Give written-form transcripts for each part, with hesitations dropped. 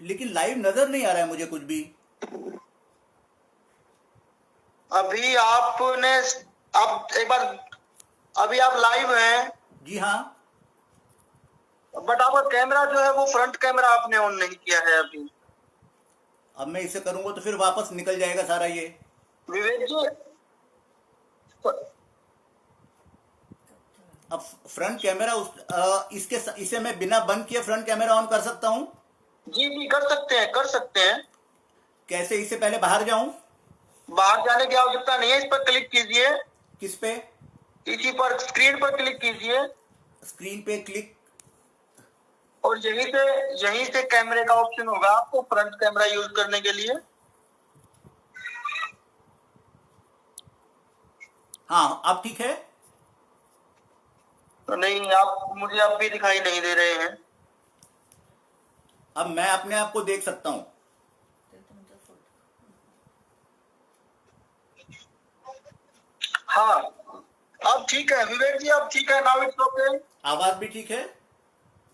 लेकिन लाइव नजर नहीं आ रहा है मुझे कुछ भी। अभी आपने अब एक बार, अभी आप लाइव हैं, जी हाँ। बट आपका कैमरा जो है वो फ्रंट कैमरा आपने ऑन नहीं किया है अभी। अब मैं इसे करूंगा तो फिर वापस निकल जाएगा सारा ये। विवेक जी, अब फ्रंट कैमरा इसे मैं बिना बंद किए फ्रंट कैमरा ऑन कर सकता हूँ? जी जी कर सकते हैं, कर सकते हैं। कैसे? इससे पहले बाहर जाऊं? बाहर जाने की आवश्यकता नहीं है, इस पर क्लिक कीजिए, किस पे? इसी पर स्क्रीन पर क्लिक कीजिए स्क्रीन पे क्लिक। और यहीं से कैमरे का ऑप्शन होगा आपको फ्रंट कैमरा यूज करने के लिए। हाँ, अब ठीक है। तो नहीं, आप मुझे अब भी दिखाई नहीं दे रहे हैं। अब मैं अपने आप को देख सकता हूँ। हाँ, अब ठीक है विवेक जी, अब ठीक है, नाउ इट्स ओके। आवाज भी ठीक है?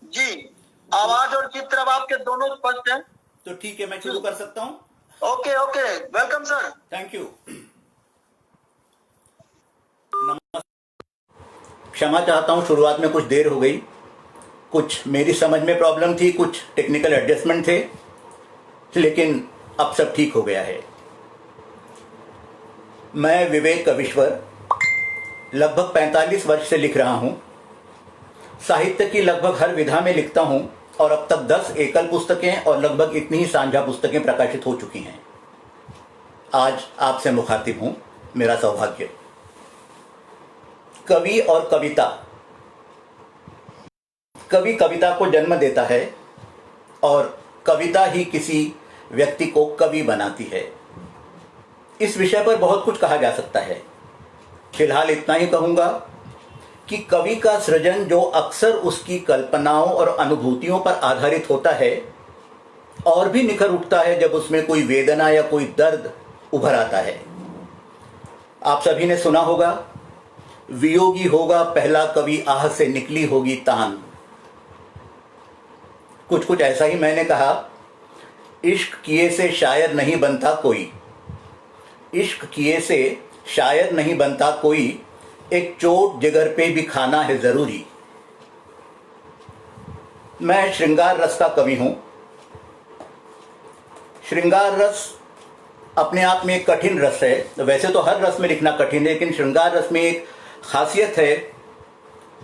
जी, आवाज और चित्र अब आपके दोनों स्पष्ट हैं। तो ठीक है, मैं शुरू कर सकता हूँ। Okay okay, welcome sir. Thank you. क्षमा चाहता हूँ, शुरुआत में कुछ देर हो गई। कुछ मेरी समझ में प्रॉब्लम थी, कुछ टेक्निकल एडजस्टमेंट थे, लेकिन अब सब ठीक हो गया है। मैं विवेक कविश्वर लगभग 45 वर्ष से लिख रहा हूँ। साहित्य की लगभग हर विधा में लिखता हूँ और अब तक 10 एकल पुस्तकें और लगभग इतनी ही साझा पुस्तकें प्रकाशित हो चुकी हैं। आज आपसे मुखातिब हूँ, मेरा सौभाग्य। कवि और कविता। कवि कविता को जन्म देता है और कविता ही किसी व्यक्ति को कवि बनाती है। इस विषय पर बहुत कुछ कहा जा सकता है। फिलहाल इतना ही कहूँगा कि कवि का सृजन जो अक्सर उसकी कल्पनाओं और अनुभूतियों पर आधारित होता है और भी निखर उठता है जब उसमें कोई वेदना या कोई दर्द उभर आता है। आप सभी ने सुना होगा, वियोगी होगा पहला कवि, आह से निकली होगी तान। कुछ कुछ ऐसा ही मैंने कहा। इश्क किए से शायर नहीं बनता कोई, इश्क किए से शायर नहीं बनता कोई, एक चोट जिगर पे भी खाना है जरूरी। मैं श्रृंगार रस का कवि हूं। श्रृंगार रस अपने आप में एक कठिन रस है। वैसे तो हर रस में लिखना कठिन है, लेकिन श्रृंगार रस में एक खासियत है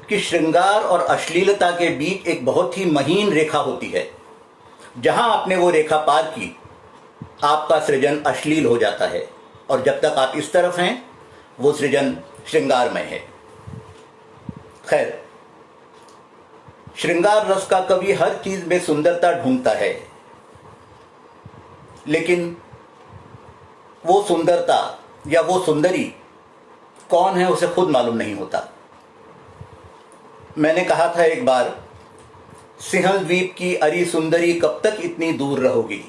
कि श्रृंगार और अश्लीलता के बीच एक बहुत ही महीन रेखा होती है। जहां आपने वो रेखा पार की, आपका सृजन अश्लील हो जाता है, और जब तक आप इस तरफ हैं, वो सृजन श्रृंगारमय है। खैर, श्रृंगार रस का कवि हर चीज में सुंदरता ढूंढता है, लेकिन वो सुंदरता या वो सुंदरी कौन है उसे खुद मालूम नहीं होता। मैंने कहा था एक बार, सिंहल द्वीप की अरी सुंदरी कब तक इतनी दूर रहोगी,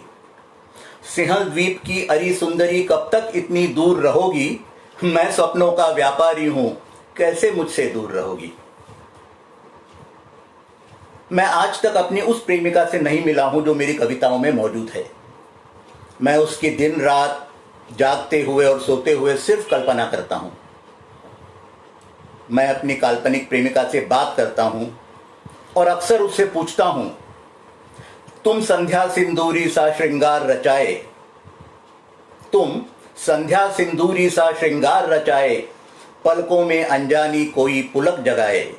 सिंहल द्वीप की अरी सुंदरी कब तक इतनी दूर रहोगी, मैं सपनों का व्यापारी हूं, कैसे मुझसे दूर रहोगी। मैं आज तक अपनी उस प्रेमिका से नहीं मिला हूं जो मेरी कविताओं में मौजूद है। मैं उसकी दिन रात जागते हुए और सोते हुए सिर्फ कल्पना करता हूं। मैं अपनी काल्पनिक प्रेमिका से बात करता हूं और अक्सर उससे पूछता हूं, तुम संध्या सिंदूरी सा श्रृंगार रचाए, तुम संध्या सिंदूरी सा श्रृंगार रचाए, पलकों में अनजानी कोई पुलक जगाए,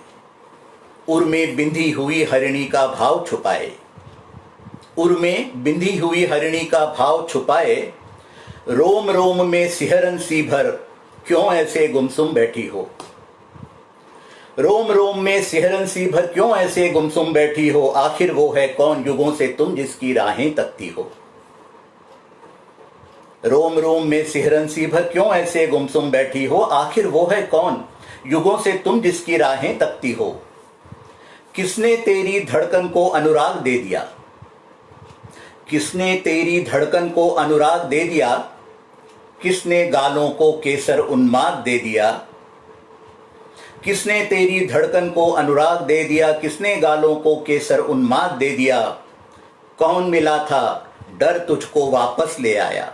उर में बिंधी हुई हरिणी का भाव छुपाए, उर में बिंधी हुई हरिणी का भाव छुपाए, रोम रोम में सिहरन सी भर, क्यों ऐसे गुमसुम बैठी हो, रोम रोम में सिहरन सी भर क्यों ऐसे गुमसुम बैठी हो, आखिर वो है कौन युगों से तुम जिसकी राहें तकती हो, रोम रोम में सिहरन सी भर क्यों ऐसे गुमसुम बैठी हो, आखिर वो है कौन युगों से तुम जिसकी राहें तकती हो, किसने तेरी धड़कन को अनुराग दे दिया, किसने तेरी धड़कन को अनुराग दे दिया, किसने गालों को केसर उन्माद दे दिया, किसने तेरी धड़कन को अनुराग दे दिया, किसने गालों को केसर उन्माद दे दिया, कौन मिला था डर तुझको वापस ले आया।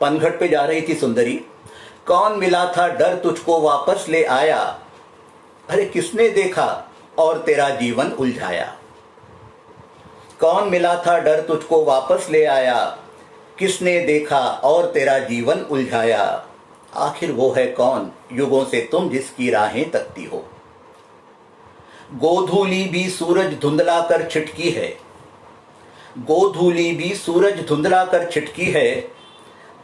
पनघट पे जा रही थी सुंदरी, कौन मिला था डर तुझको वापस ले आया। अरे किसने देखा और तेरा जीवन उलझाया। कौन मिला था डर तुझको वापस ले आया, किसने देखा और तेरा जीवन उलझाया। आखिर वो है कौन युगों से तुम जिसकी राहें तकती हो। गोधूली भी सूरज धुंधला कर छिटकी है, गोधूली भी सूरज धुंधला कर छिटकी है।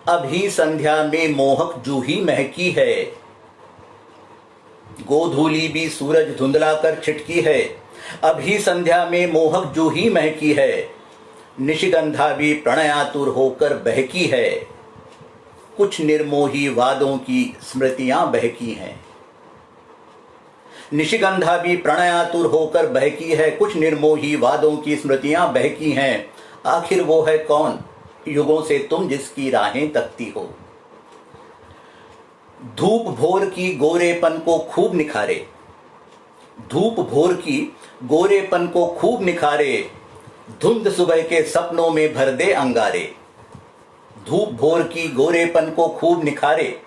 अभी संध्या में मोहक जूही महकी है। गोधूली भी सूरज धुंधला कर छिटकी है, अभी संध्या में मोहक जूही महकी है। निशिगंधा भी प्रणयातुर होकर बहकी है, कुछ निर्मोही वादों की स्मृतियां बहकी हैं। निशिगंधा भी प्रणयातुर होकर बहकी है, कुछ निर्मोही वादों की स्मृतियां बहकी हैं। आखिर वो है कौन युगों से तुम जिसकी राहें तकती हो। धूप भोर की गोरेपन को खूब निखारे, धूप भोर की गोरेपन को खूब निखारे। धुंध सुबह के सपनों में भर दे अंगारे। धूप भोर की गोरेपन को खूब निखारे,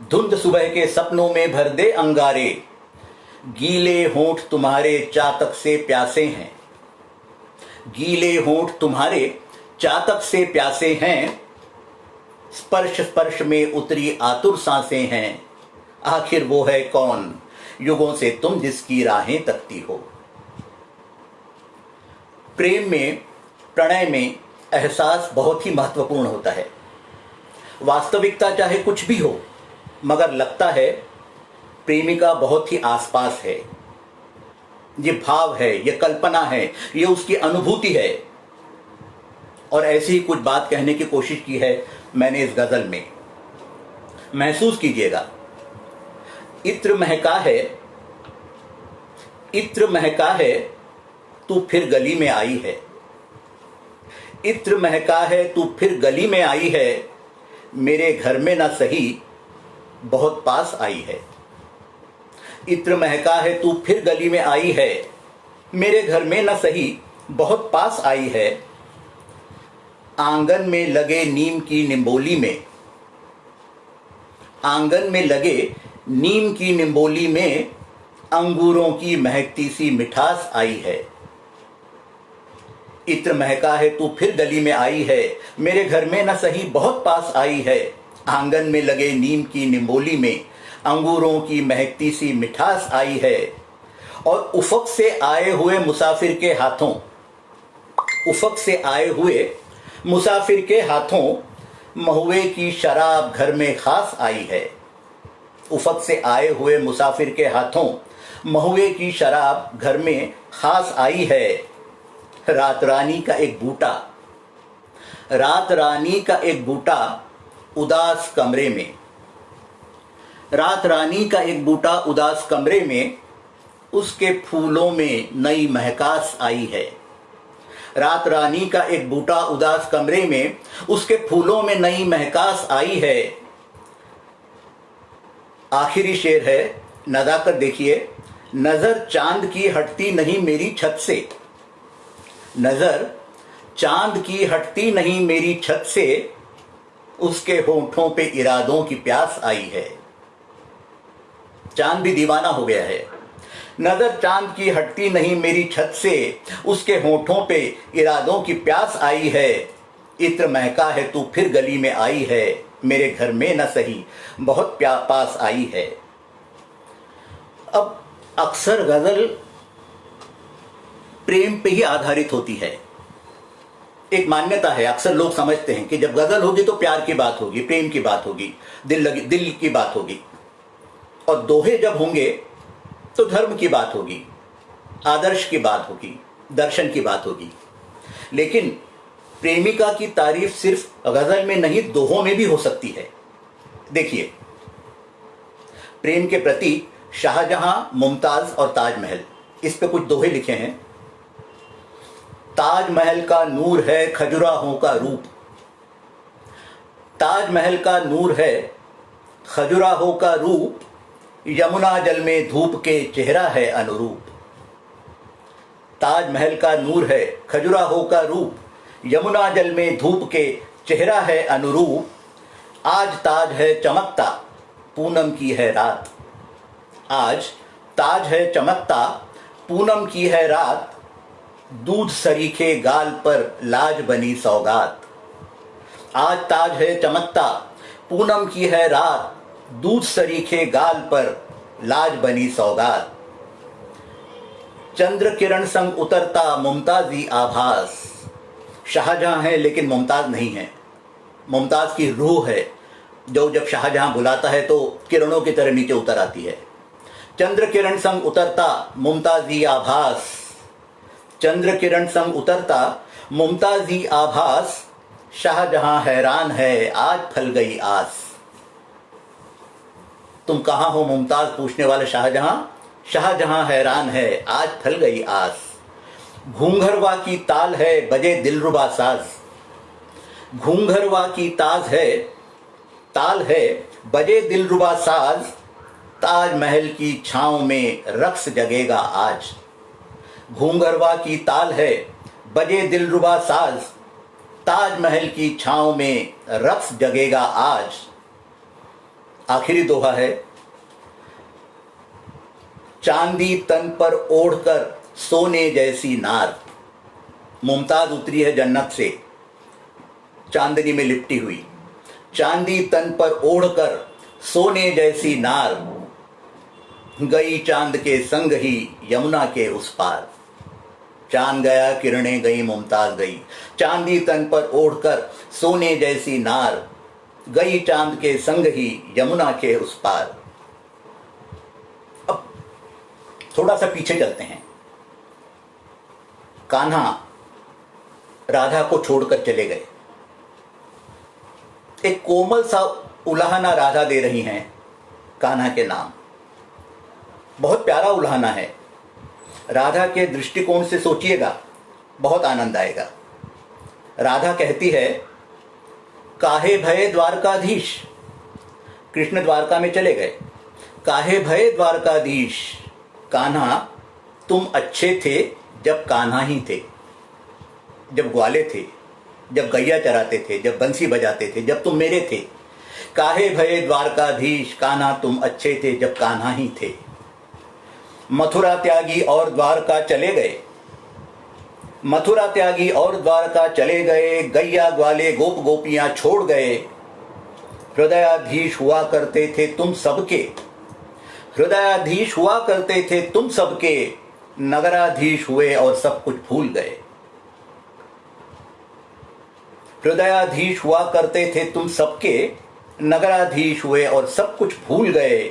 धुंध सुबह के सपनों में भर दे अंगारे। गीले होंठ तुम्हारे चातक से प्यासे हैं, गीले होंठ तुम्हारे चातक से प्यासे हैं। स्पर्श स्पर्श में उतरी आतुर सांसें हैं। आखिर वो है कौन युगों से तुम जिसकी राहें तकती हो। प्रेम में, प्रणय में एहसास बहुत ही महत्वपूर्ण होता है। वास्तविकता चाहे कुछ भी हो, मगर लगता है प्रेमिका बहुत ही आसपास है। ये भाव है, ये कल्पना है, ये उसकी अनुभूति है। और ऐसी ही कुछ बात कहने की कोशिश की है मैंने इस गजल में। महसूस कीजिएगा। इत्र महका है, इत्र महका है, तू फिर गली में आई है। इत्र महका है, तू फिर गली में आई है। मेरे घर में ना सही बहुत पास आई है। इत्र महका है, तू फिर गली में आई है। मेरे घर में ना सही बहुत पास आई है। आंगन में लगे नीम की निम्बोली में, आंगन में लगे नीम की निम्बोली में अंगूरों की महकती सी मिठास आई है। इत्र महका है, तू फिर गली में आई है। मेरे घर में न सही बहुत पास आई है। आंगन में लगे नीम की निम्बोली में अंगूरों की महकती सी मिठास आई है। और उफक से आए हुए मुसाफिर के हाथों, उफक से आए हुए मुसाफिर के हाथों महुए की शराब घर में खास आई है। उफक से आए हुए मुसाफिर के हाथों महुए की शराब घर में खास आई है। रात रानी का एक बूटा, रात रानी का एक बूटा उदास कमरे में, रात रानी का एक बूटा उदास कमरे में उसके फूलों में नई महकास आई है। रात रानी का एक बूटा उदास कमरे में उसके फूलों में नई महकास आई है। आखिरी शेर है, नज़ाकत देखिए। नजर चांद की हटती नहीं मेरी छत से, नजर चांद की हटती नहीं मेरी छत से। उसके होठों पे इरादों की प्यास आई है। चांद भी दीवाना हो गया है। नजर चांद की हटती नहीं मेरी छत से, उसके होठों पे इरादों की प्यास आई है। इत्र महका है, तू फिर गली में आई है। मेरे घर में न सही बहुत पास आई है। अब अक्सर गजल प्रेम पे ही आधारित होती है। एक मान्यता है, अक्सर लोग समझते हैं कि जब गजल होगी तो प्यार की बात होगी, प्रेम की बात होगी, दिल की बात होगी। और दोहे जब होंगे तो धर्म की बात होगी, आदर्श की बात होगी, दर्शन की बात होगी। लेकिन प्रेमिका की तारीफ सिर्फ गजल में नहीं, दोहों में भी हो सकती है। देखिए, प्रेम के प्रति शाहजहां, मुमताज और ताजमहल, इस पे कुछ दोहे लिखे हैं। ताजमहल का नूर है खजुराहों का रूप, ताजमहल का नूर है खजुराहों का रूप। यमुना जल में धूप के चेहरा है अनुरूप। ताजमहल का नूर है खजुराहो का रूप, यमुना जल में धूप के चेहरा है अनुरूप। आज ताज है चमकता पूनम की है रात, आज ताज है चमकता पूनम की है रात, दूध सरीखे गाल पर लाज बनी सौगात। आज ताज है चमकता पूनम की है रात, दूध सरीखे गाल पर लाज बनी सौगात। चंद्र किरण संग उतरता मुमताजी आभास, शाहजहां है लेकिन मुमताज नहीं है, मुमताज की रूह है जो जब शाहजहां बुलाता है तो किरणों की तरह नीचे उतर आती है। चंद्र किरण संग उतरता मुमताजी आभास, चंद्र किरण संग उतरता मुमताजी आभास, शाहजहां हैरान है आज फल गई आस। तुम कहां हो मुमताज पूछने वाला शाहजहां, शाहजहां हैरान है आज फल गई आस। घूंघरवा की ताल है बजे दिलरुबा साज, घूंघरवा की ताल है बजे दिलरुबा साज, ताजमहल की छांव में रक्स जगेगा आज। घूंघरवा की ताल है बजे दिलरुबा साज, ताजमहल की छांव में रक्स जगेगा आज। आखिरी दोहा है, चांदी तन पर ओढ़कर सोने जैसी नार। मुमताज उतरी है जन्नत से चांदनी में लिपटी हुई, चांदी तन पर ओढ़कर सोने जैसी नार, गई चांद के संग ही यमुना के उस पार। चांद गया किरणें गई मुमताज गई, चांदी तन पर ओढ़कर सोने जैसी नार, गई चांद के संग ही यमुना के उस पार। अब थोड़ा सा पीछे चलते हैं। कान्हा राधा को छोड़कर चले गए, एक कोमल सा उलाहना राधा दे रही हैं कान्हा के नाम, बहुत प्यारा उलाहना है। राधा के दृष्टिकोण से सोचिएगा बहुत आनंद आएगा। राधा कहती है, काहे भये द्वारकाधीश, कृष्ण द्वारका में चले गए, काहे भये द्वारकाधीश, कान्हा तुम अच्छे थे जब कान्हा ही थे, जब ग्वाले थे, जब गैया चराते थे, जब बंसी बजाते थे, जब तुम मेरे थे। काहे भये द्वारकाधीश, कान्हा तुम अच्छे थे जब कान्हा ही थे। मथुरा त्यागी और द्वारका चले गए, मथुरा त्यागी और द्वारका चले गए, गैया ग्वाले गोप गोपियां छोड़ गए। हृदयाधीश हुआ करते थे तुम सबके, हृदयाधीश हुआ करते थे तुम सबके, नगराधीश हुए और सब कुछ भूल गए। हृदयाधीश हुआ करते थे तुम सबके, नगराधीश हुए और सब कुछ भूल गए।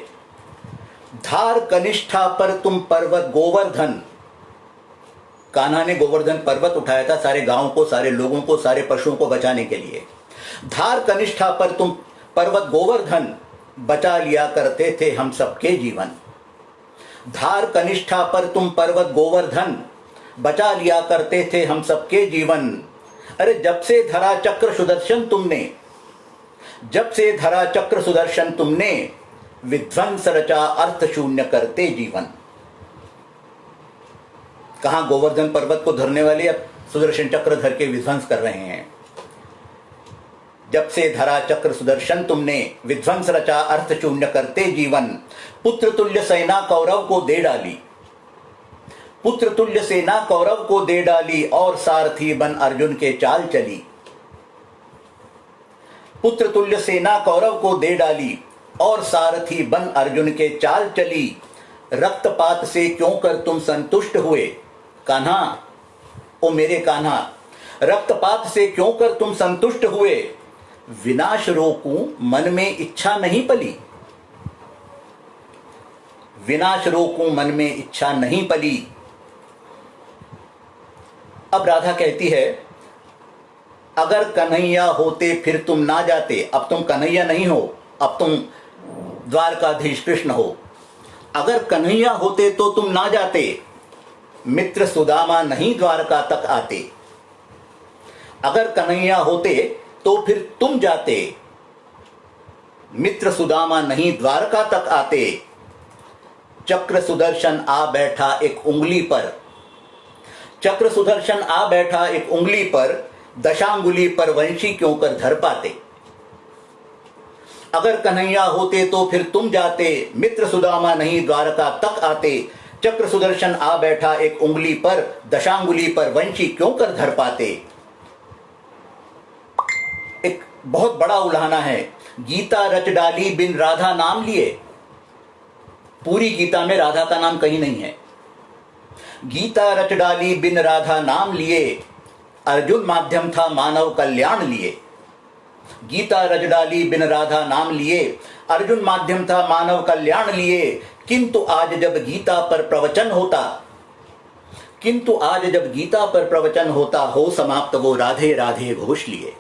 धार कनिष्ठा पर तुम पर्वत गोवर्धन, कान्हा ने गोवर्धन पर्वत उठाया था सारे गांव को, सारे लोगों को, सारे पशुओं को बचाने के लिए। धार कनिष्ठा पर तुम पर्वत गोवर्धन, बचा लिया करते थे हम सबके जीवन। धार कनिष्ठा पर तुम पर्वत गोवर्धन, बचा लिया करते थे हम सबके जीवन। अरे जब से धरा चक्र सुदर्शन तुमने, जब से धरा चक्र सुदर्शन तुमने, विध्वंस रचा अर्थ शून्य करते जीवन। कहां गोवर्धन पर्वत को धरने वाले अब सुदर्शन चक्र धर के विध्वंस कर रहे हैं। जब से धरा चक्र सुदर्शन तुमने, विध्वंस रचा अर्थ शून्य करते जीवन। पुत्र तुल्य सेना कौरव को दे डाली, पुत्र तुल्य सेना कौरव को दे डाली, और सारथी बन अर्जुन के चाल चली। पुत्र तुल्य सेना कौरव को दे डाली, और सारथी बन अर्जुन के चाल चली। रक्तपात से क्यों कर तुम संतुष्ट हुए, कान्हा ओ मेरे कान्हा, रक्तपात से क्यों कर तुम संतुष्ट हुए। विनाश रोकूं मन में इच्छा नहीं पली, विनाश रोकूं मन में इच्छा नहीं पली। अब राधा कहती है, अगर कन्हैया होते फिर तुम ना जाते। अब तुम कन्हैया नहीं हो, अब तुम द्वारकाधीश कृष्ण हो। अगर कन्हैया होते तो तुम ना जाते, मित्र सुदामा नहीं द्वारका तक आते। अगर कन्हैया होते तो फिर तुम जाते, मित्र सुदामा नहीं द्वारका तक आते। चक्र सुदर्शन आ बैठा एक उंगली पर, चक्र सुदर्शन आ बैठा एक उंगली पर, दशांगुली पर वंशी क्यों कर धर पाते। अगर कन्हैया होते तो फिर तुम जाते, मित्र सुदामा नहीं द्वारका तक आते। चक्र सुदर्शन आ बैठा एक उंगली पर, दशांगुली पर वंशी क्यों कर धर पाते। एक बहुत बड़ा उल्हाना है। गीता रच डाली बिन राधा नाम लिए। पूरी गीता में राधा का नाम कहीं नहीं है। गीता रच डाली बिन राधा नाम लिए, अर्जुन माध्यम था मानव कल्याण लिए। गीता रच डाली बिन राधा नाम लिए, अर्जुन माध्यम था मानव कल्याण लिए। किंतु आज जब गीता पर प्रवचन होता, किंतु आज जब गीता पर प्रवचन होता, हो समाप्त वो राधे राधे घोष लिए।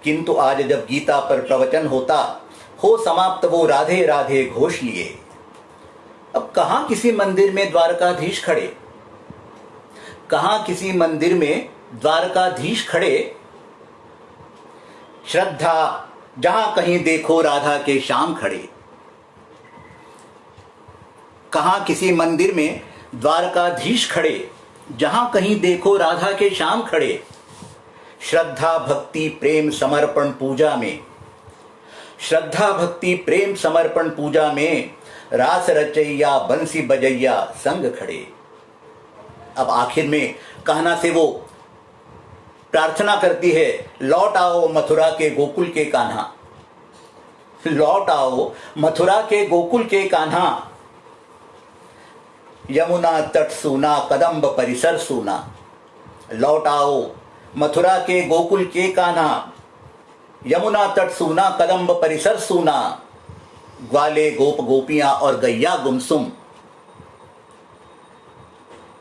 किंतु आज जब गीता पर प्रवचन होता, हो समाप्त वो राधे राधे घोष लिए। अब कहां किसी मंदिर में द्वारकाधीश खड़े, कहां किसी मंदिर में द्वारकाधीश खड़े। श्रद्धा जहां कहीं देखो राधा के श्याम खड़े। कहां किसी मंदिर में द्वारकाधीश खड़े, जहां कहीं देखो राधा के श्याम खड़े। श्रद्धा भक्ति प्रेम समर्पण पूजा में, श्रद्धा भक्ति प्रेम समर्पण पूजा में, रास रचैया बंसी बजैया संग खड़े। अब आखिर में कहना से वो प्रार्थना करती है, लौट आओ मथुरा के गोकुल के कान्हा, लौट आओ मथुरा के गोकुल के कान्हा। यमुना तट सूना कदम्ब परिसर सूना। लौट आओ मथुरा के गोकुल के कान्हा, यमुना तट सूना कदम्ब परिसर सूना। ग्वाले गोप गोपियां और गैया गुमसुम,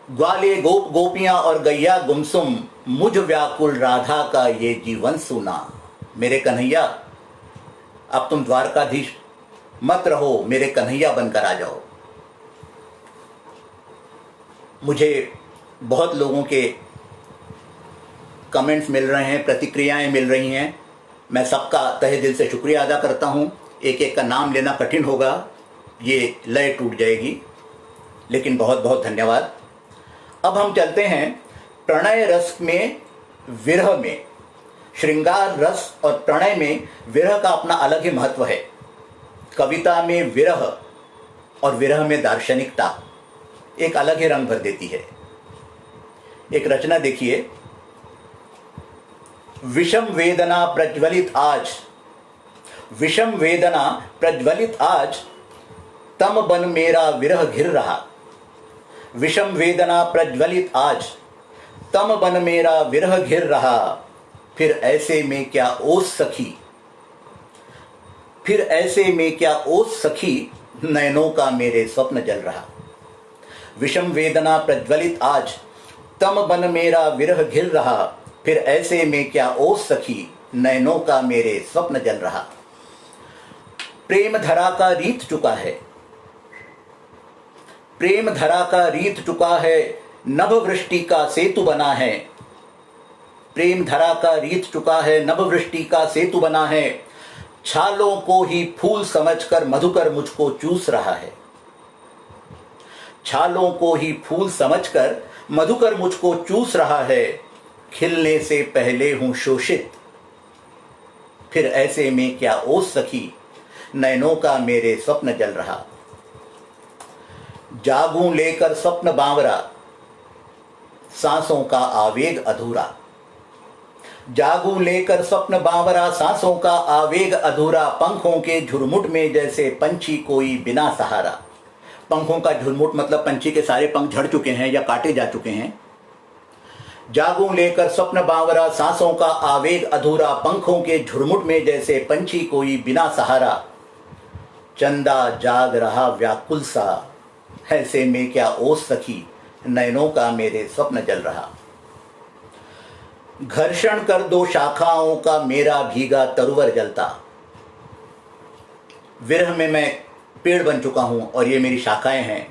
ग्वाले गोप गोपियां और गैया गुमसुम। मुझ व्याकुल राधा का ये जीवन सुना। मेरे कन्हैया, अब तुम द्वारकाधीश मत रहो, मेरे कन्हैया बनकर आ जाओ। मुझे बहुत लोगों के कमेंट्स मिल रहे हैं, प्रतिक्रियाएं मिल रही हैं। मैं सबका तहे दिल से शुक्रिया अदा करता हूं। एक एक का नाम लेना कठिन होगा, ये लय टूट जाएगी, लेकिन बहुत बहुत धन्यवाद। अब हम चलते हैं प्रणय रस में, विरह में। श्रृंगार रस और प्रणय में विरह का अपना अलग ही महत्व है। कविता में विरह और विरह में दार्शनिकता एक अलग ही रंग भर देती है। एक रचना देखिए, विषम वेदना प्रज्वलित आज, विषम वेदना प्रज्वलित आज, तम बन मेरा विरह घिर रहा। विषम वेदना प्रज्वलित आज, तम बन मेरा विरह घिर रहा। फिर ऐसे में क्या ओस सखी, फिर ऐसे में क्या ओस सखी, नैनों का मेरे स्वप्न जल रहा। विषम वेदना प्रज्वलित आज, तम बन मेरा विरह घिर रहा। फिर ऐसे में क्या ओस सखी, नैनों का मेरे स्वप्न जल रहा। प्रेम धरा का रीत चुका है, प्रेम धरा का रीत चुका है, नभ वृष्टि का सेतु बना है। प्रेम धरा का रीत चुका है, नभ वृष्टि का सेतु बना है। छालों को ही फूल समझकर मधुकर मुझको चूस रहा है। छालों को ही फूल समझकर मधुकर मुझको चूस रहा है। खिलने से पहले हूं शोषित, फिर ऐसे में क्या ओस सखी, नैनों का मेरे स्वप्न जल रहा। जागूं लेकर स्वप्न बावरा, सांसों का आवेग अधूरा। जागूं लेकर स्वप्न बावरा, सांसों का आवेग अधूरा। पंखों के झुरमुट में जैसे पंछी कोई बिना सहारा। पंखों का झुरमुट मतलब पंछी के सारे पंख झड़ चुके हैं या काटे जा चुके हैं। जागूं लेकर स्वप्न बावरा, सांसों का आवेग अधूरा। पंखों के झुरमुट में जैसे पंछी कोई बिना सहारा। चंदा जाग रहा व्याकुल सा, ऐसे में क्या ओस सखी, नैनों का मेरे स्वप्न जल रहा। घर्षण कर दो शाखाओं का मेरा भीगा तरुवर जलता। विरह में मैं पेड़ बन चुका हूं और ये मेरी शाखाएं हैं।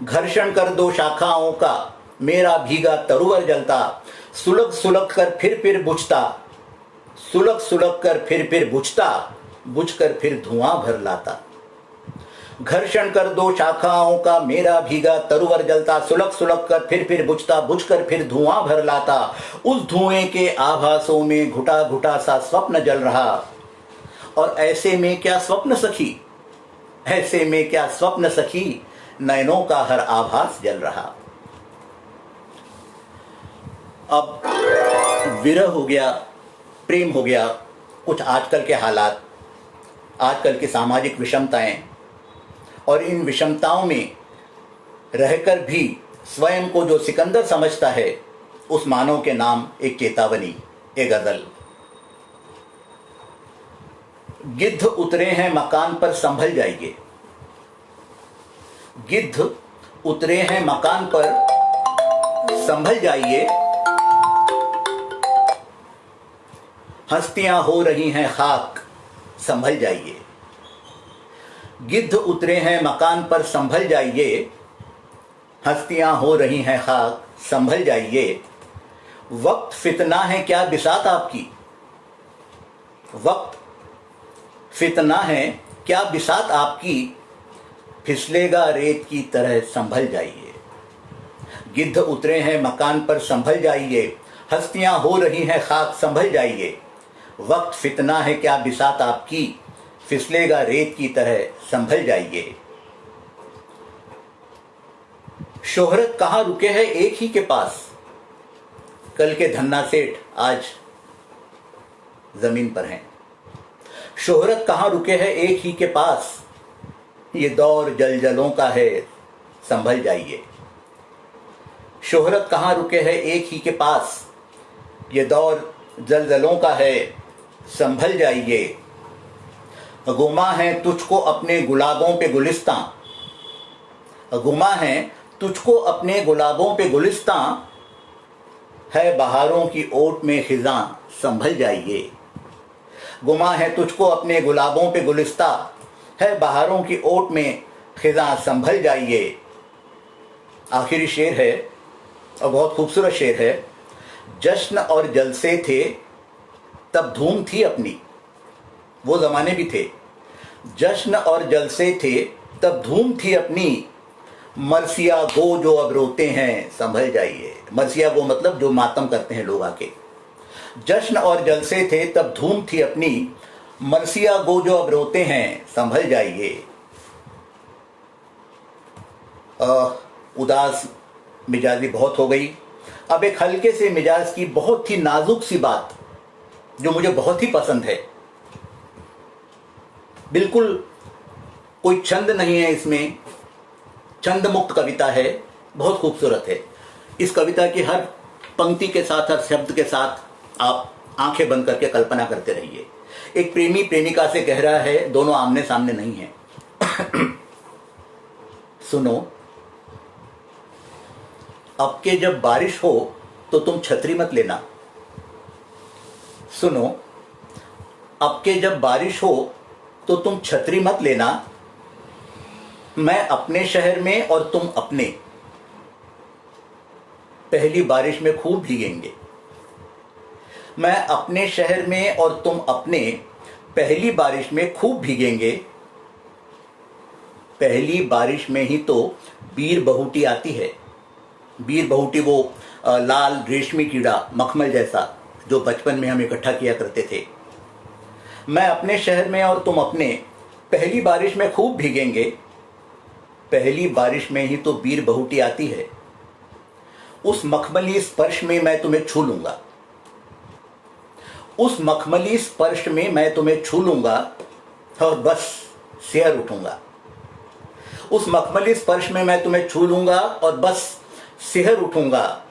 घर्षण कर दो शाखाओं का मेरा भीगा तरुवर जलता। सुलग सुलग कर फिर बुझता, सुलग सुलग कर फिर बुझता, बुझकर फिर धुआं भर लाता। घर्षण कर दो शाखाओं का मेरा भीगा तरुवर जलता, सुलग सुलग कर फिर बुझता, बुझ कर फिर धुआं भर लाता। उस धुएं के आभासों में घुटा घुटा सा स्वप्न जल रहा। और ऐसे में क्या स्वप्न सखी, ऐसे में क्या स्वप्न सखी, नयनों का हर आभास जल रहा। अब विरह हो गया, प्रेम हो गया, कुछ आजकल के हालात, आजकल की सामाजिक विषमताएं, और इन विषमताओं में रहकर भी स्वयं को जो सिकंदर समझता है, उस मानव के नाम एक चेतावनी, एक गजल। गिद्ध उतरे हैं मकान पर संभल जाइए, गिद्ध उतरे हैं मकान पर संभल जाइए, हस्तियां हो रही हैं खाक संभल जाइए। गिद्ध उतरे हैं मकान पर संभल जाइए, हस्तियां हो रही हैं खाक संभल जाइए। वक्त फितना है क्या बिसात आपकी, वक्त फितना है क्या बिसात आपकी, फिसलेगा रेत की तरह संभल जाइए। गिद्ध उतरे हैं मकान पर संभल जाइए, हस्तियां हो रही हैं खाक संभल जाइए। वक्त फितना है क्या बिसात आपकी, फिसलेगा रेत की तरह संभल जाइए। शोहरत कहां रुके है एक ही के पास, कल के धन्ना सेठ आज जमीन पर हैं। शोहरत कहां रुके है एक ही के पास, ये दौर जलजलों का है संभल जाइए। शोहरत कहां रुके है एक ही के पास, ये दौर जलजलों का है संभल जाइए। गुमा है तुझको अपने गुलाबों पे गुलिस्तां, गुमा है तुझको अपने गुलाबों पे गुलिस्तां, है बहारों की ओट में खिजां संभल जाइए। गुमा है तुझको अपने गुलाबों पे गुलिस्तां, है बहारों की ओट में खिजां संभल जाइए। आखिरी शेर है और बहुत खूबसूरत शेर है। जश्न और जलसे थे तब धूम थी अपनी, वो ज़माने भी थे। जश्न और जलसे थे तब धूम थी अपनी, मरसिया गो जो अब रोते हैं संभल जाइए। मरसिया गो मतलब जो मातम करते हैं लोग आके। जश्न और जलसे थे तब धूम थी अपनी, मरसिया गो जो अब रोते हैं संभल जाइए। उदास मिजाजी बहुत हो गई। अब एक हल्के से मिजाज की बहुत ही नाजुक सी बात जो मुझे बहुत ही पसंद है। बिल्कुल कोई छंद नहीं है इसमें, छंद मुक्त कविता है, बहुत खूबसूरत है। इस कविता की हर पंक्ति के साथ, हर शब्द के साथ आप आंखें बंद करके कल्पना करते रहिए। एक प्रेमी प्रेमिका से कह रहा है, दोनों आमने सामने नहीं है। सुनो, अब के जब बारिश हो तो तुम छतरी मत लेना। सुनो, अब के जब बारिश हो तो तुम छतरी मत लेना। मैं अपने शहर में और तुम अपने, पहली बारिश में खूब भीगेंगे। मैं अपने शहर में और तुम अपने, पहली बारिश में खूब भीगेंगे। पहली बारिश में ही तो बीर बहुटी आती है। बीर बहुटी वो लाल रेशमी कीड़ा, मखमल जैसा, जो बचपन में हम इकट्ठा किया करते थे। मैं अपने शहर में और तुम अपने, पहली बारिश में खूब भीगेंगे। पहली बारिश में ही तो बीर बहुटी आती है। उस मखमली स्पर्श में मैं तुम्हें छू लूंगा। उस मखमली स्पर्श में मैं तुम्हें छू लूंगा और बस सिहर उठूंगा। उस मखमली स्पर्श में मैं तुम्हें छू लूंगा और बस सिहर उठूंगा।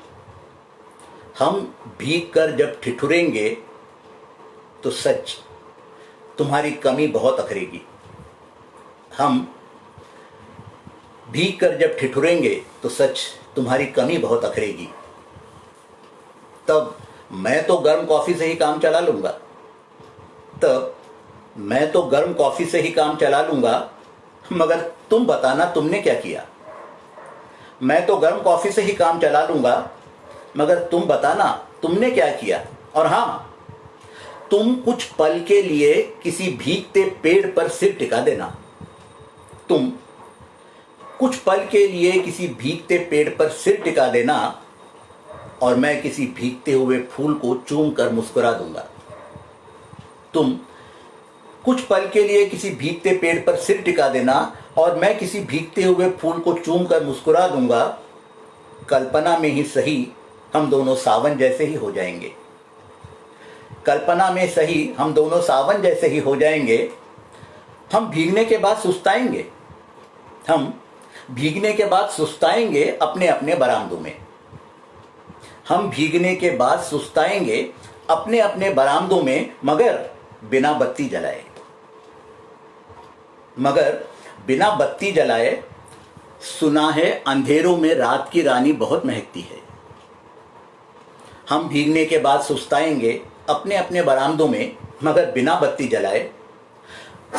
हम भीग कर जब ठिठुरेंगे तो सच तुम्हारी कमी बहुत अखरेगी। हम भीग कर जब ठिठुरेंगे तो सच तुम्हारी कमी बहुत अखरेगी। तब मैं तो गर्म कॉफी से ही काम चला लूंगा। तब मैं तो गर्म कॉफी से ही काम चला लूंगा, मगर तुम बताना तुमने क्या किया। मैं तो गर्म कॉफी से ही काम चला लूंगा, मगर तुम बताना तुमने क्या किया। और हाँ, तुम कुछ पल के लिए किसी भीगते पेड़ पर सिर टिका देना। तुम कुछ पल के लिए किसी भीगते पेड़ पर सिर टिका देना और मैं किसी भीगते हुए फूल को चूम कर मुस्कुरा दूंगा। तुम कुछ पल के लिए किसी भीगते पेड़ पर सिर टिका देना और मैं किसी भीगते हुए फूल को चूम कर मुस्कुरा दूंगा। कल्पना में ही सही हम दोनों सावन जैसे ही हो जाएंगे। कल्पना में सही हम दोनों सावन जैसे ही हो जाएंगे। हम भीगने के बाद सुस्ताएंगे। हम भीगने के बाद सुस्ताएंगे अपने अपने बरामदों में। हम भीगने के बाद सुस्ताएंगे अपने अपने बरामदों में, मगर बिना बत्ती जलाए। मगर बिना बत्ती जलाए। सुना है अंधेरों में रात की रानी बहुत महकती है। हम भीगने के बाद सुस्ताएंगे अपने अपने बरामदों में, मगर बिना बत्ती जलाए।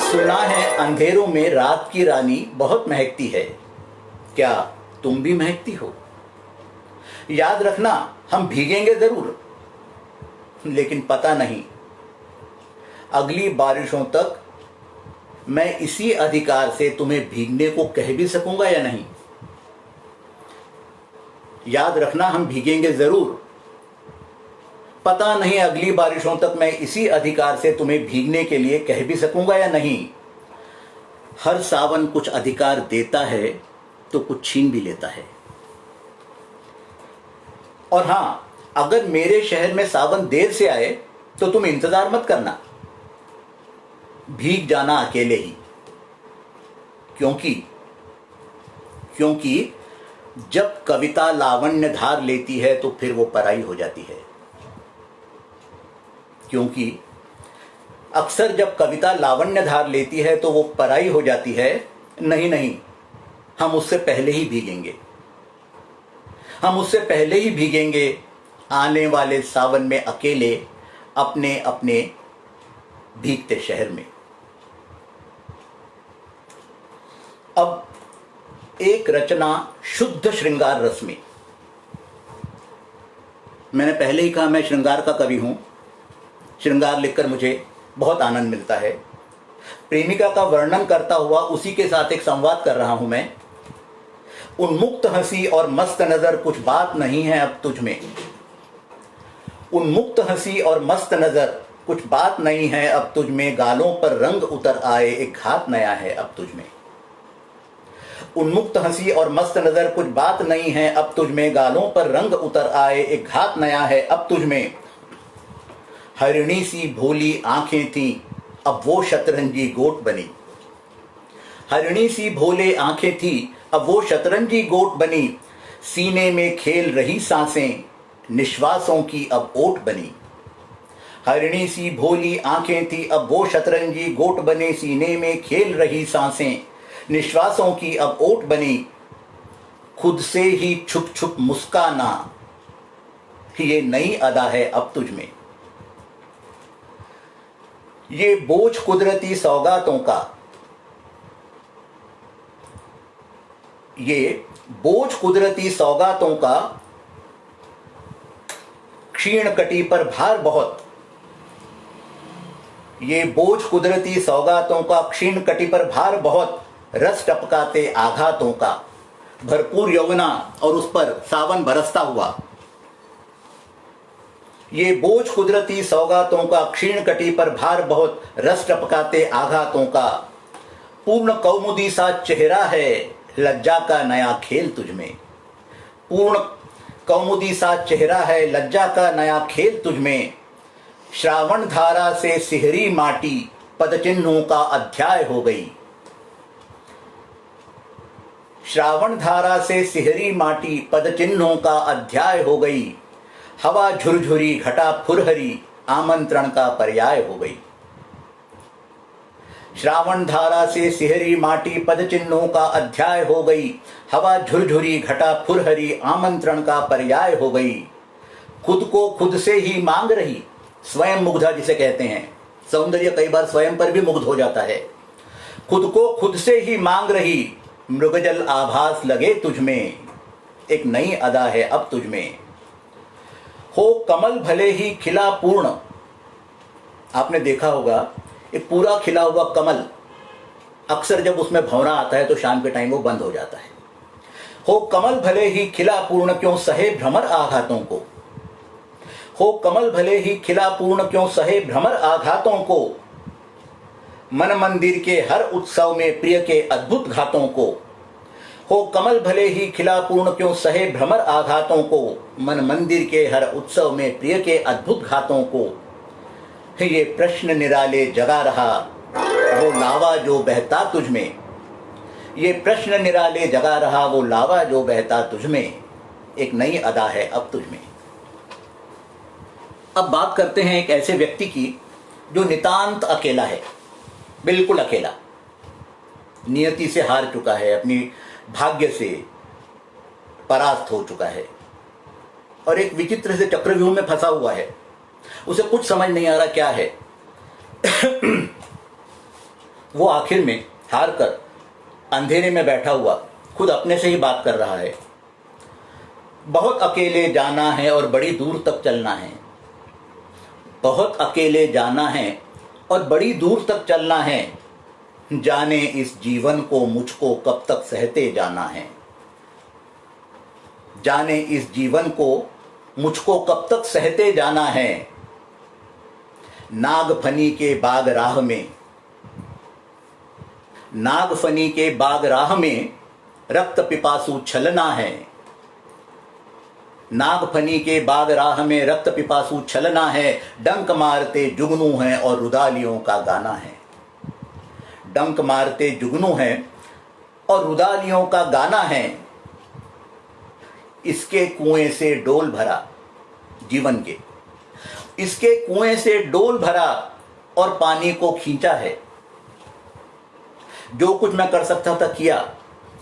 सुना है अंधेरों में रात की रानी बहुत महकती है। क्या तुम भी महकती हो? याद रखना, हम भीगेंगे जरूर, लेकिन पता नहीं अगली बारिशों तक मैं इसी अधिकार से तुम्हें भीगने को कह भी सकूंगा या नहीं। याद रखना, हम भीगेंगे जरूर, पता नहीं अगली बारिशों तक मैं इसी अधिकार से तुम्हें भीगने के लिए कह भी सकूंगा या नहीं। हर सावन कुछ अधिकार देता है तो कुछ छीन भी लेता है। और हां, अगर मेरे शहर में सावन देर से आए तो तुम इंतजार मत करना, भीग जाना अकेले ही। क्योंकि जब कविता लावण्य धार लेती है तो फिर वो पराई हो जाती है। क्योंकि अक्सर जब कविता लावण्य धार लेती है तो वो पराई हो जाती है। नहीं, हम उससे पहले ही भीगेंगे। हम उससे पहले ही भीगेंगे आने वाले सावन में अकेले अपने अपने भीगते शहर में। अब एक रचना शुद्ध श्रृंगार रस में। मैंने पहले ही कहा मैं श्रृंगार का कवि हूं। श्रृंगार लिखकर मुझे बहुत आनंद मिलता है। प्रेमिका का वर्णन करता हुआ उसी के साथ एक संवाद कर रहा हूं मैं। उन्मुक्त हंसी और मस्त नजर कुछ बात नहीं है अब तुझ में। उन्मुक्त हंसी और मस्त नजर कुछ बात नहीं है अब तुझ में। गालों पर रंग उतर आए एक घात नया है अब तुझ में। उन्मुक्त हंसी और मस्त नजर कुछ बात नहीं है अब तुझ में। गालों पर रंग उतर आए एक घात नया है अब तुझ में। हरिणी सी भोली आंखें थी अब वो शतरंजी गोट बनी। हरिणी सी भोले आंखें थी अब वो शतरंजी गोट बनी। सीने में खेल रही सांसें निश्वासों की अब ओट बनी। हरिणी सी भोली आंखें थी अब वो शतरंजी गोट बने। सीने में खेल रही सांसें निश्वासों की अब ओट बनी। खुद से ही छुप छुप मुस्काना ये नई अदा है अब तुझ में। ये बोझ कुदरती सौगातों का, ये बोझ कुदरती सौगातों का क्षीण कटी पर भार बहुत। ये बोझ कुदरती सौगातों का क्षीण कटी पर भार बहुत। रस टपकाते आघातों का भरपूर यौवना और उस पर सावन बरसता हुआ। ये बोझ कुदरती सौगातों का क्षीण कटी पर भार बहुत। रस टपकाते आघातों का पूर्ण कौमुदी सा चेहरा है लज्जा का नया खेल तुझ में। पूर्ण कौमुदी सा चेहरा है लज्जा का नया खेल तुझ में। श्रावण धारा से सिहरी माटी पदचिन्हों का अध्याय हो गई। श्रावण धारा से सिहरी माटी पदचिन्हों का अध्याय हो गई। हवा झुरझुरी घटा फुरहरी आमंत्रण का पर्याय हो गई। श्रावण धारा से सिहरी माटी पदचिन्हों का अध्याय हो गई। हवा झुरझुरी घटा फुरहरी आमंत्रण का पर्याय हो गई। खुद को खुद से ही मांग रही स्वयं मुग्धा जिसे कहते हैं। सौंदर्य कई बार स्वयं पर भी मुग्ध हो जाता है। खुद को खुद से ही मांग रही मृगजल आभास लगे तुझ में। एक नई अदा है अब तुझ में। हो कमल भले ही खिला पूर्ण। आपने देखा होगा एक पूरा खिला हुआ कमल अक्सर जब उसमें भंवरा आता है तो शाम के टाइम वो बंद हो जाता है। हो कमल भले ही खिला पूर्ण क्यों सहे भ्रमर आघातों को, हो कमल भले ही खिला पूर्ण क्यों सहे भ्रमर आघातों को, मन मंदिर के हर उत्सव में प्रिय के अद्भुत घातों को, हो कमल भले ही खिला पूर्ण क्यों सहे भ्रमर आघातों को, मन मंदिर के हर उत्सव में प्रिय के अद्भुत घातों को, ये प्रश्न निराले जगा रहा वो लावा जो बहता तुझ में, ये प्रश्न निराले जगा रहा वो लावा जो बहता तुझ में, एक नई अदा है अब तुझ में। अब बात करते हैं एक ऐसे व्यक्ति की जो नितांत अकेला है, बिल्कुल अकेला, नियति से हार चुका है, अपनी भाग्य से परास्त हो चुका है और एक विचित्र से चक्रव्यूह में फंसा हुआ है। उसे कुछ समझ नहीं आ रहा क्या है। वो आखिर में हार कर अंधेरे में बैठा हुआ खुद अपने से ही बात कर रहा है। बहुत अकेले जाना है और बड़ी दूर तक चलना है, बहुत अकेले जाना है और बड़ी दूर तक चलना है, जाने इस जीवन को मुझको कब तक सहते जाना है, जाने इस जीवन को मुझको कब तक सहते जाना है, नागफनी के बाग राह में, नागफनी के बाग राह में रक्त पिपासु छलना है, नागफनी के बाग राह में रक्त पिपासु छलना है, डंक मारते जुगनू हैं और रुदालियों का गाना है, डंक मारते जुगनू हैं और रुदालियों का गाना है, इसके कुएं से डोल भरा जीवन के, इसके कुएं से डोल भरा और पानी को खींचा है, जो कुछ मैं कर सकता था किया,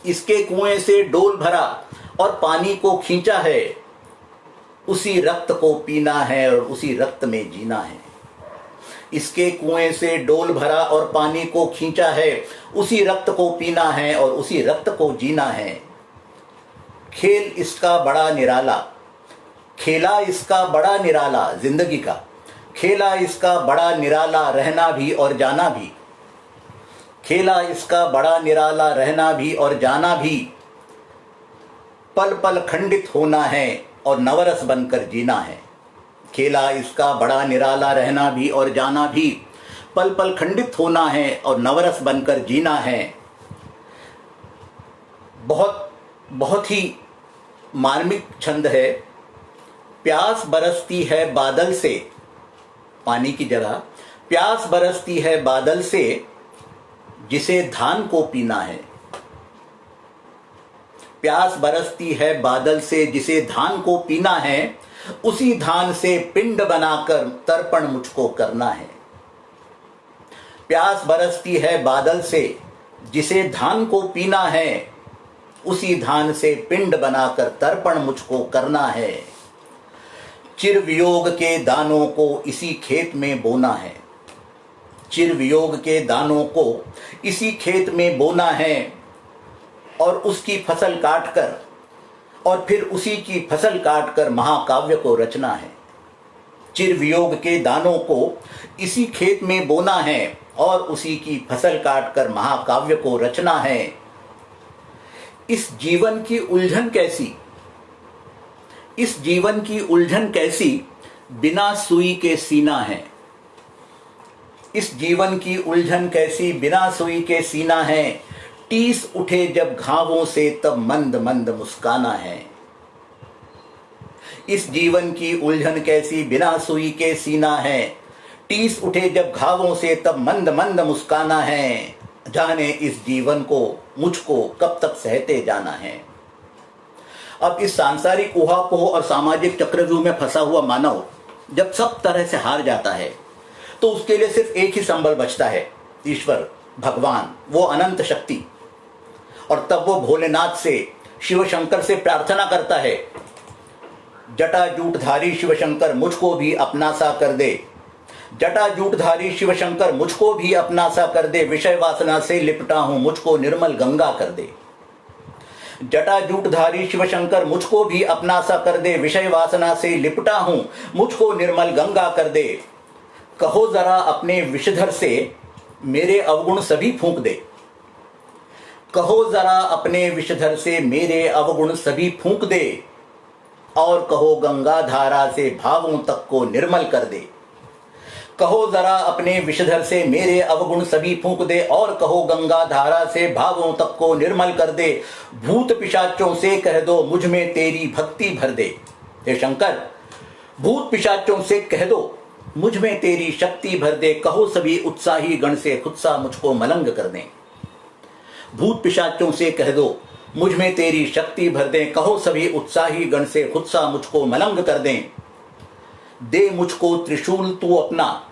इसके कुएं से डोल भरा और पानी को खींचा है, उसी रक्त को पीना है और उसी रक्त में जीना है, इसके कुएं से डोल भरा और पानी को खींचा है, उसी रक्त को पीना है और उसी रक्त को जीना है, खेल इसका बड़ा निराला, खेला इसका बड़ा निराला जिंदगी का, खेला इसका बड़ा निराला रहना भी और जाना भी, खेला इसका बड़ा निराला रहना भी और जाना भी, पल पल खंडित होना है और नवरस बनकर जीना है, खेला इसका बड़ा निराला रहना भी और जाना भी, पल पल खंडित होना है और नवरस बनकर जीना है। बहुत ही मार्मिक छंद है। प्यास बरसती है बादल से, पानी की जगह प्यास बरसती है बादल से, जिसे धान को पीना है, प्यास बरसती है बादल से जिसे धान को पीना है, उसी धान से पिंड बनाकर तर्पण मुझको करना है, प्यास बरसती है बादल से जिसे धान को पीना है, उसी धान से पिंड बनाकर तर्पण मुझको करना है, चिरवियोग के दानों को इसी खेत में बोना है, चिरवियोग के दानों को इसी खेत में बोना है और उसकी फसल काटकर और फिर उसी की फसल काटकर महाकाव्य को रचना है, चिरवियोग के दानों को इसी खेत में बोना है और उसी की फसल काटकर महाकाव्य को रचना है। इस जीवन की उलझन कैसी, इस जीवन की उलझन कैसी बिना सुई के सीना है, इस जीवन की उलझन कैसी बिना सुई के सीना है, टीस उठे जब घावों से तब मंद मंद मुस्काना है, इस जीवन की उलझन कैसी बिना सुई के सीना है, टीस उठे जब घावों से तब मंद मंद मुस्काना है, जाने इस जीवन को मुझको कब तक सहते जाना है। अब इस सांसारिक ऊहापोह और सामाजिक चक्रव्यूह में फंसा हुआ मानव जब सब तरह से हार जाता है तो उसके लिए सिर्फ एक ही संबल बचता है, ईश्वर, भगवान, वो अनंत शक्ति। और तब वो भोलेनाथ से, शिव शंकर से प्रार्थना करता है, जटाजूटधारी शिव शंकर मुझको भी अपना सा कर दे, जटाजूटधारी शिव शंकर मुझको भी अपना सा कर दे, विषय वासना से लिपटा हूं मुझको निर्मल गंगा कर दे, जटाजूटधारी शिव शंकर मुझको भी अपना सा कर दे, विषय वासना से लिपटा हूं मुझको निर्मल गंगा कर दे, कहो जरा अपने विषधर से मेरे अवगुण सभी फूंक दे, कहो जरा अपने विषधर से मेरे अवगुण सभी फूंक दे, और कहो गंगा धारा से भावों तक को निर्मल कर दे। कहो जरा अपने विषधर से मेरे अवगुण सभी फूंक दे, और कहो गंगा धारा से भावों तक को निर्मल कर दे। भूत पिशाचों से कह दो मुझ में तेरी भक्ति भर दे। हे शंकर, भूत पिशाचों से कह दो मुझ में तेरी शक्ति भर दे। कहो सभी उत्साही गण से खुद सा मुझको मलंग कर दें। भूत पिशाचों से कह दो मुझ में तेरी शक्ति भर दें। कहो सभी उत्साही गण से खुद सा मुझको मलंग कर दें। दे मुझको त्रिशूल तू अपना,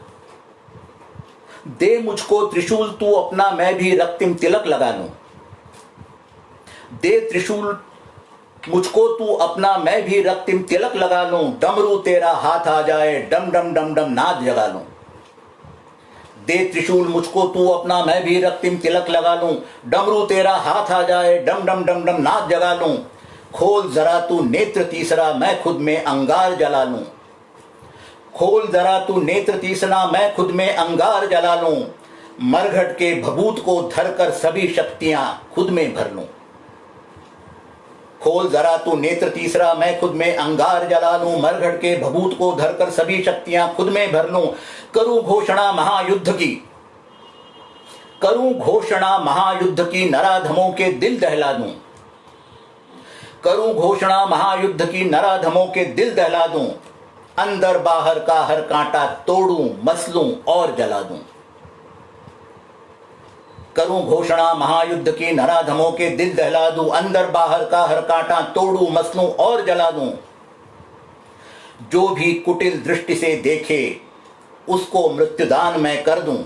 दे मुझको त्रिशूल तू अपना, मैं भी रक्तिम तिलक लगा लूं। दे त्रिशूल मुझको तू अपना, मैं भी रक्तिम तिलक लगा लूं। डमरू तेरा हाथ आ जाए, डम डम डम डम नाद जगा लूं। दे त्रिशूल मुझको तू अपना, मैं भी रक्तिम तिलक लगा लूं। डमरू तेरा हाथ आ जाए, डम डम डम डम नाद जगा लूं। खोल जरा तू नेत्र तीसरा, मैं खुद में अंगार जला लूं। खोल जरा तू नेत्र तीसरा, मैं खुद में अंगार जला लूं। मरघट के भभूत को धरकर सभी शक्तियां खुद में भर लूं। खोल जरा तू नेत्र तीसरा, मैं खुद में अंगार जला लूं। मरघट के भभूत को धरकर सभी शक्तियां खुद में भर लूं। करूं घोषणा महायुद्ध की, करूं घोषणा महायुद्ध की, नराधमों के दिल दहला दूं। करूं घोषणा महायुद्ध की, नराधमों के दिल दहला दूं। अंदर बाहर का हर कांटा तोड़ूं, मसलूं और जला दूं। करूं घोषणा महायुद्ध की, नराधमों के दिल दहला दूं। अंदर बाहर का हर कांटा तोड़ूं, मसलूं और जला दूं। जो भी कुटिल दृष्टि से देखे उसको मृत्युदान मैं कर दूं।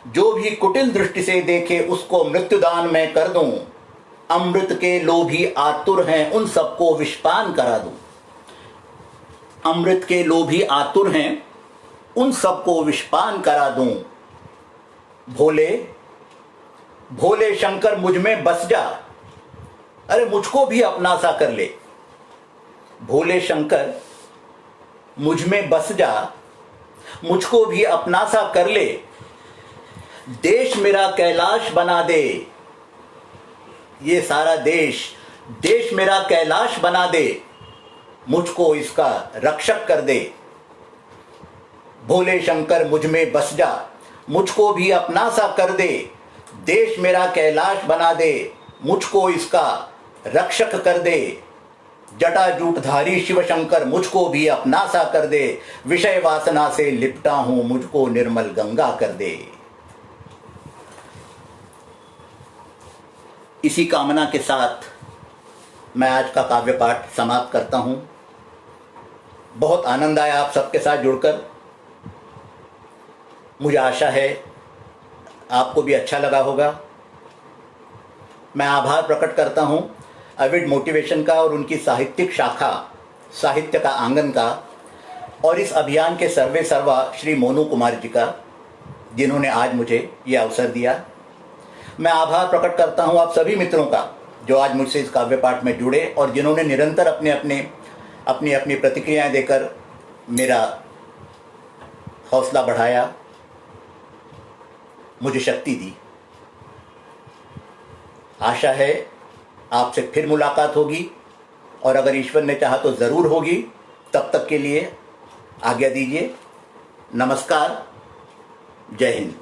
जो भी कुटिल दृष्टि से देखे उसको मृत्युदान मैं कर दूं। अमृत के लोभी आतुर हैं, उन सबको विषपान करा दूं। अमृत के लोभी आतुर हैं, उन सबको विषपान करा दूं। भोले भोले शंकर मुझ में बस जा, अरे मुझको भी अपना सा कर ले। भोले शंकर मुझ में बस जा, मुझको भी अपना सा कर ले। देश मेरा कैलाश बना दे, ये सारा देश देश मेरा कैलाश बना दे। मुझको इसका रक्षक कर दे। भोले शंकर मुझ में बस जा, मुझको भी अपना सा कर दे। देश मेरा कैलाश बना दे, मुझको इसका रक्षक कर दे। जटाजूटधारी शिव शंकर मुझको भी अपना सा कर दे। विषय वासना से लिपटा हूं, मुझको निर्मल गंगा कर दे। इसी कामना के साथ मैं आज का काव्य पाठ समाप्त करता हूं। बहुत आनंद आया आप सबके साथ जुड़कर। मुझे आशा है आपको भी अच्छा लगा होगा। मैं आभार प्रकट करता हूं अविड मोटिवेशन का और उनकी साहित्यिक शाखा साहित्य का आंगन का, और इस अभियान के सर्वे सर्वा श्री मोनू कुमार जी का, जिन्होंने आज मुझे यह अवसर दिया। मैं आभार प्रकट करता हूं आप सभी मित्रों का जो आज मुझसे इस काव्य पाठ में जुड़े और जिन्होंने निरंतर अपनी अपनी प्रतिक्रियाएं देकर मेरा हौसला बढ़ाया, मुझे शक्ति दी। आशा है आपसे फिर मुलाकात होगी, और अगर ईश्वर ने चाहा तो ज़रूर होगी। तब तक के लिए आज्ञा दीजिए। नमस्कार, जय हिंद।